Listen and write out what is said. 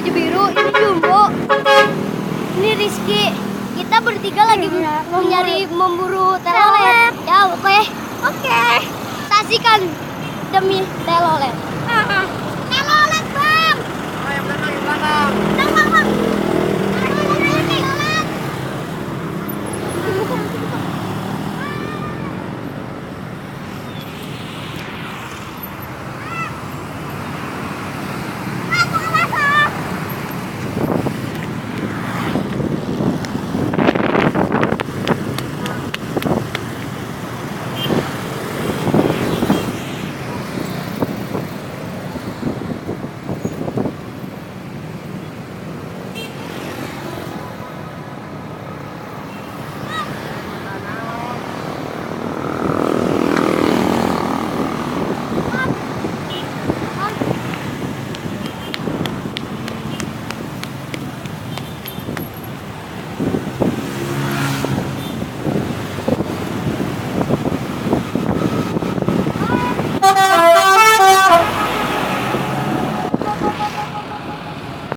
baju biru, ini Jumbo, ini Rizky. Kita bertiga lagi memburu telolet. Ya, oke. Saksikan demi telolet.